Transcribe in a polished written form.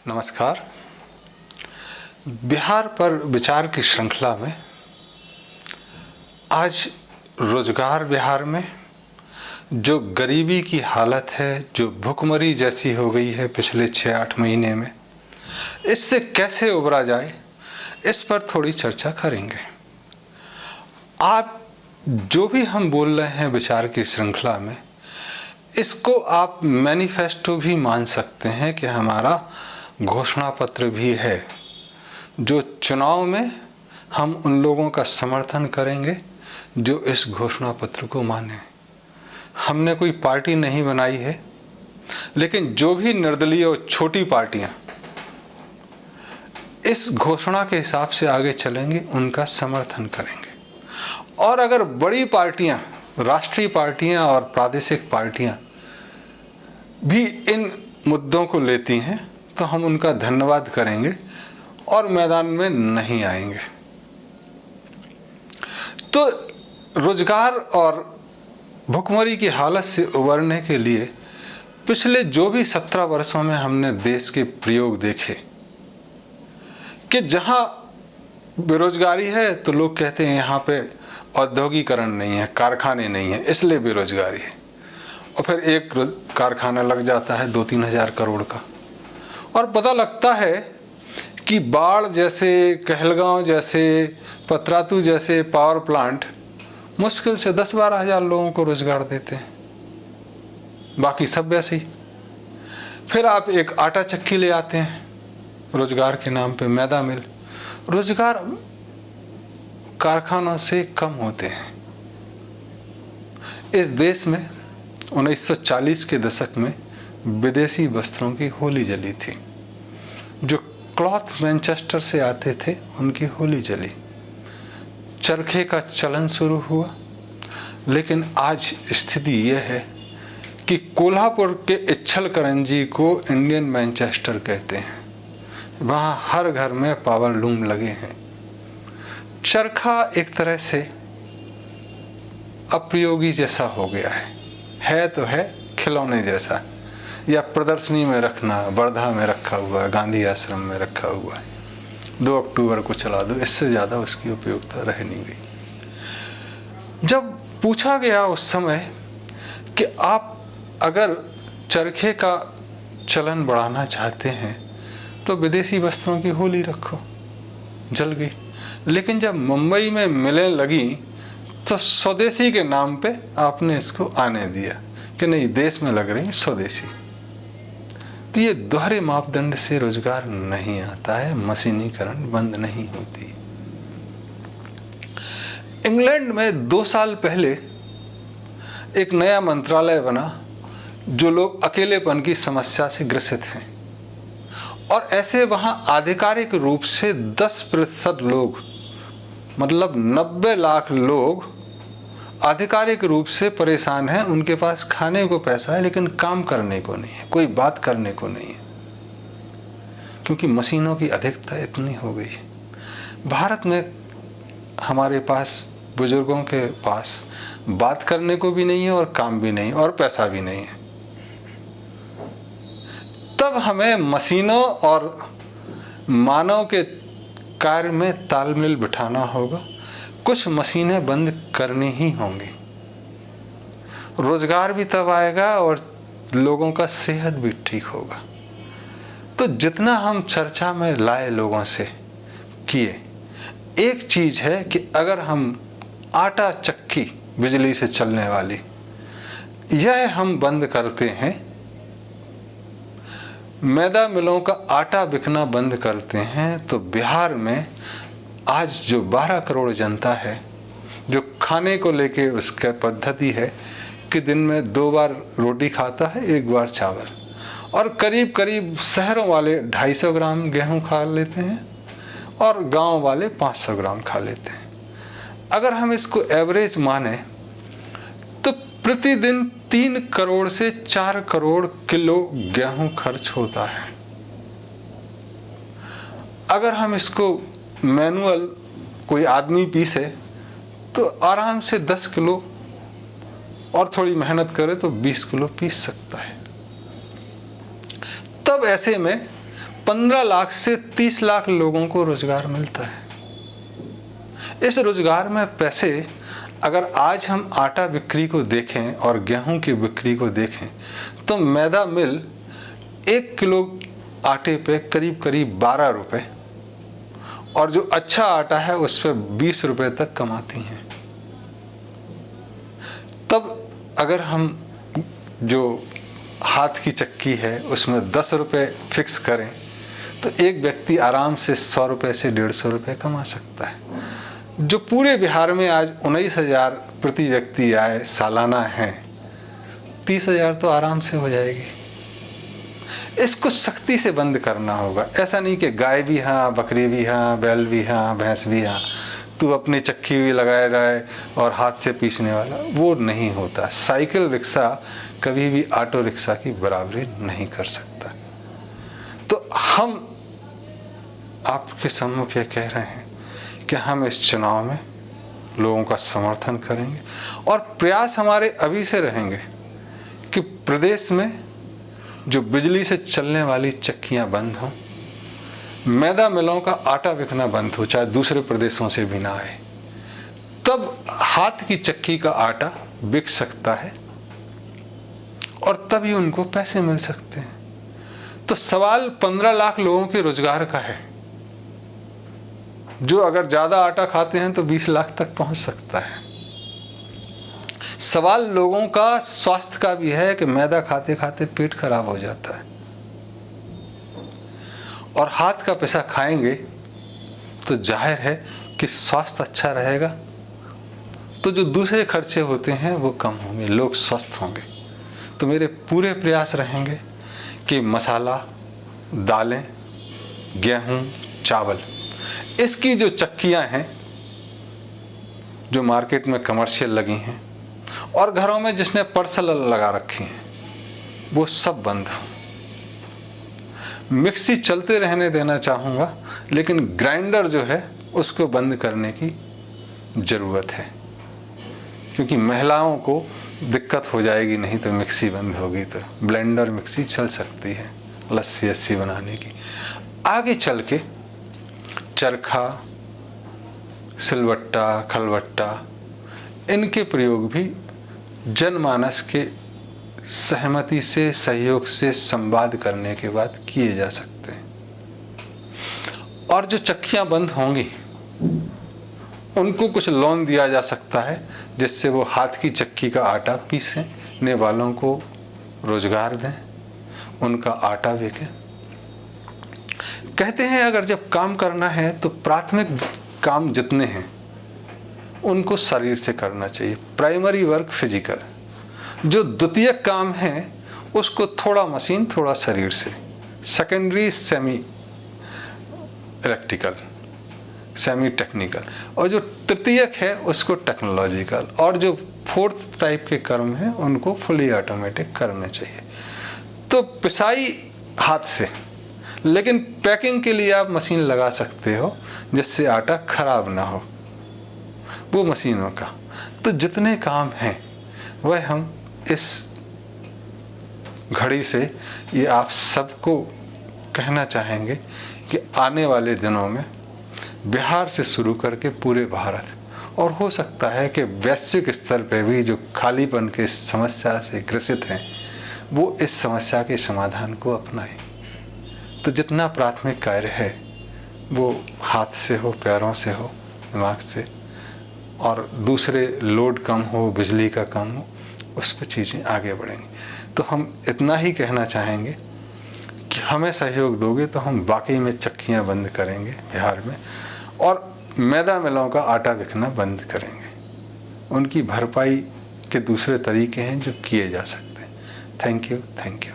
नमस्कार। बिहार पर विचार की श्रृंखला में आज रोजगार बिहार में जो गरीबी की हालत है, जो भुखमरी जैसी हो गई है पिछले 6-8 महीने में, इससे कैसे उबरा जाए, इस पर थोड़ी चर्चा करेंगे। आप जो भी हम बोल रहे हैं विचार की श्रृंखला में, इसको आप मैनिफेस्टो भी मान सकते हैं कि हमारा घोषणा पत्र भी है। जो चुनाव में हम उन लोगों का समर्थन करेंगे जो इस घोषणा पत्र को माने। हमने कोई पार्टी नहीं बनाई है, लेकिन जो भी निर्दलीय और छोटी पार्टियां इस घोषणा के हिसाब से आगे चलेंगे, उनका समर्थन करेंगे। और अगर बड़ी पार्टियां, राष्ट्रीय पार्टियां और प्रादेशिक पार्टियां भी इन मुद्दों को लेती हैं, तो हम उनका धन्यवाद करेंगे और मैदान में नहीं आएंगे। तो रोजगार और भुखमरी की हालत से उबरने के लिए पिछले जो भी 17 वर्षों में हमने देश के प्रयोग देखे कि जहां बेरोजगारी है तो लोग कहते हैं यहाँ पे औद्योगिकरण नहीं है, कारखाने नहीं है, इसलिए बेरोजगारी है। और फिर एक कारखाना लग जाता है 2-3 हजार करोड़ का, और पता लगता है कि बाढ़ जैसे, कहलगांव जैसे, पतरातू जैसे पावर प्लांट मुश्किल से 10-12 हजार लोगों को रोजगार देते हैं, बाकी सब वैसे ही। फिर आप एक आटा चक्की ले आते हैं रोजगार के नाम पे, मैदा मिल। रोजगार कारखानों से कम होते हैं। इस देश में 1940 के दशक में विदेशी वस्त्रों की होली जली थी। जो क्लॉथ मैनचेस्टर से आते थे, उनकी होली जली। चरखे का चलन शुरू हुआ। लेकिन आज स्थिति यह है कि कोल्हापुर के इच्छल करंजी को इंडियन मैनचेस्टर कहते हैं। वहाँ हर घर में पावर लूम लगे हैं। चरखा एक तरह से अप्रयोगी जैसा हो गया है तो है खिलौने जैसा, या प्रदर्शनी में रखना, वर्धा में रखा हुआ है, गांधी आश्रम में रखा हुआ है, 2 अक्टूबर को चला दो, इससे ज़्यादा उसकी उपयोगिता रह नहीं गई। जब पूछा गया उस समय कि आप अगर चरखे का चलन बढ़ाना चाहते हैं तो विदेशी वस्त्रों की होली रखो, जल गई। लेकिन जब मुंबई में मिलें लगी तो स्वदेशी के नाम पे आपने इसको आने दिया कि नहीं, देश में लग रही स्वदेशी। तो ये दोहरे मापदंड से रोजगार नहीं आता है, मशीनीकरण बंद नहीं होती। इंग्लैंड में 2 साल पहले एक नया मंत्रालय बना जो लोग अकेलेपन की समस्या से ग्रसित हैं, और ऐसे वहां आधिकारिक रूप से 10% लोग, मतलब 90 लाख लोग आधिकारिक रूप से परेशान हैं। उनके पास खाने को पैसा है, लेकिन काम करने को नहीं है, कोई बात करने को नहीं है, क्योंकि मशीनों की अधिकता इतनी हो गई है। भारत में हमारे पास, बुजुर्गों के पास बात करने को भी नहीं है, और काम भी नहीं, और पैसा भी नहीं है। तब हमें मशीनों और मानव के कार्य में तालमेल बिठाना होगा। कुछ मशीनें बंद करनी ही होंगी। रोजगार भी तब आएगा और लोगों का सेहत भी ठीक होगा। तो जितना हम चर्चा में लाए लोगों से किए, एक चीज है कि अगर हम आटा चक्की बिजली से चलने वाली, यह हम बंद करते हैं, मैदा मिलों का आटा बिकना बंद करते हैं, तो बिहार में आज जो 12 करोड़ जनता है, जो खाने को लेके उसका पद्धति है कि दिन में 2 बार रोटी खाता है, 1 बार चावल, और करीब करीब शहरों वाले 250 ग्राम गेहूं खा लेते हैं और गांव वाले 500 ग्राम खा लेते हैं। अगर हम इसको एवरेज माने तो प्रतिदिन 3 करोड़ से 4 करोड़ किलो गेहूं खर्च होता है। अगर हम इसको मैनुअल कोई आदमी पीसे तो आराम से 10 किलो, और थोड़ी मेहनत करे तो 20 किलो पीस सकता है। तब ऐसे में 15 लाख से 30 लाख लोगों को रोजगार मिलता है। इस रोजगार में पैसे, अगर आज हम आटा बिक्री को देखें और गेहूं की बिक्री को देखें तो मैदा मिल 1 किलो आटे पे करीब करीब 12 रुपए, और जो अच्छा आटा है उस पर 20 रुपए तक कमाती हैं। तब अगर हम जो हाथ की चक्की है उसमें 10 रुपए फिक्स करें तो एक व्यक्ति आराम से 100 रुपए से 150 रुपए कमा सकता है। जो पूरे बिहार में आज 19,000 प्रति व्यक्ति आय सालाना है, 30,000 तो आराम से हो जाएगी। इसको सख्ती से बंद करना होगा। ऐसा नहीं कि गाय भी हाँ, बकरी भी हाँ, बैल भी हाँ, भैंस भी हाँ, तू अपनी चक्की भी लगाए रहे और हाथ से पीसने वाला, वो नहीं होता। साइकिल रिक्शा कभी भी ऑटो रिक्शा की बराबरी नहीं कर सकता। तो हम आपके सम्मुख ये कह रहे हैं कि हम इस चुनाव में लोगों का समर्थन करेंगे और प्रयास हमारे अभी से रहेंगे कि प्रदेश में जो बिजली से चलने वाली चक्कियां बंद हों, मैदा मिलों का आटा बिकना बंद हो, चाहे दूसरे प्रदेशों से भी ना आए, तब हाथ की चक्की का आटा बिक सकता है और तभी उनको पैसे मिल सकते हैं। तो सवाल 15 लाख लोगों के रोजगार का है, जो अगर ज्यादा आटा खाते हैं तो 20 लाख तक पहुंच सकता है। सवाल लोगों का स्वास्थ्य का भी है कि मैदा खाते खाते पेट खराब हो जाता है, और हाथ का पैसा खाएंगे तो जाहिर है कि स्वास्थ्य अच्छा रहेगा, तो जो दूसरे खर्चे होते हैं वो कम होंगे, लोग स्वस्थ होंगे। तो मेरे पूरे प्रयास रहेंगे कि मसाला, दालें, गेहूं, चावल, इसकी जो चक्कियां हैं जो मार्केट में कमर्शियल लगी हैं और घरों में जिसने पर्सनल लगा रखी हैं, वो सब बंद हो। मिक्सी चलते रहने देना चाहूँगा, लेकिन ग्राइंडर जो है उसको बंद करने की ज़रूरत है, क्योंकि महिलाओं को दिक्कत हो जाएगी नहीं तो मिक्सी बंद होगी। तो ब्लेंडर मिक्सी चल सकती है लस्सी अस्सी बनाने की। आगे चल के चरखा, सिलबट्टा, खलबट्टा, इनके प्रयोग भी जनमानस के सहमति से, सहयोग से संवाद करने के बाद किए जा सकते हैं। और जो चक्कियां बंद होंगी उनको कुछ लोन दिया जा सकता है, जिससे वो हाथ की चक्की का आटा पीसने वालों को रोजगार दें, उनका आटा बिके। कहते हैं अगर जब काम करना है तो प्राथमिक काम जितने हैं उनको शरीर से करना चाहिए, प्राइमरी वर्क फिजिकल। जो द्वितीयक काम है उसको थोड़ा मशीन, थोड़ा शरीर से, secondary semi electrical, semi technical, और जो तृतीयक है उसको टेक्नोलॉजिकल, और जो फोर्थ टाइप के कर्म हैं उनको फुली ऑटोमेटिक करने चाहिए। तो पिसाई हाथ से, लेकिन पैकिंग के लिए आप मशीन लगा सकते हो जिससे आटा खराब ना हो, वो मशीनों का। तो जितने काम हैं वह हम इस घड़ी से ये आप सबको कहना चाहेंगे कि आने वाले दिनों में बिहार से शुरू करके पूरे भारत, और हो सकता है कि वैश्विक स्तर पर भी जो खालीपन की समस्या से ग्रसित हैं वो इस समस्या के समाधान को अपनाएं। तो जितना प्राथमिक कार्य है वो हाथ से हो, पैरों से हो, दिमाग से, और दूसरे लोड कम हो, बिजली का कम हो, उस पर चीज़ें आगे बढ़ेंगी। तो हम इतना ही कहना चाहेंगे कि हमें सहयोग दोगे तो हम वाकई में चक्कियाँ बंद करेंगे बिहार में, और मैदा मिलों का आटा बिकना बंद करेंगे। उनकी भरपाई के दूसरे तरीके हैं जो किए जा सकते हैं। Thank you, thank you.